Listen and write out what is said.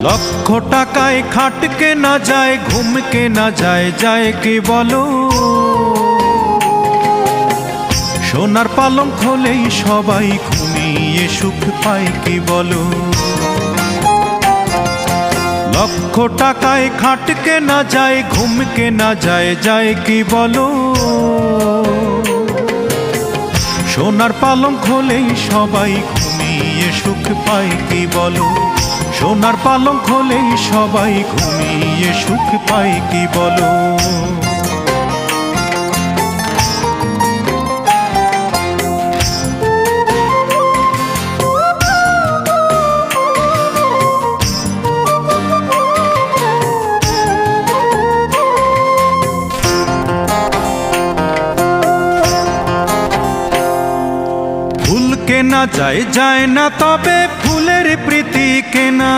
লক্ষ টাকায় খাট কেনা যায়, ঘুম কেনা যায়, যায় কি বলো? সোনার পালঙ্ক হলেই সবাই ঘুমিয়ে সুখ পায় কি বলো? লক্ষ টাকায় খাট কেনা যায়, ঘুম কেনা যায়, যায় কি বলো? সোনার পালঙ্ক হলেই সবাই ঘুমিয়ে সুখ পায় কি বলো? সোনার পালঙ্ক হলেই সবাই ঘুমিয়ে সুখ পায় কি বলো? ফুল কেনা যায়, যায় না, তবে ফুলের প্রীতি কেনা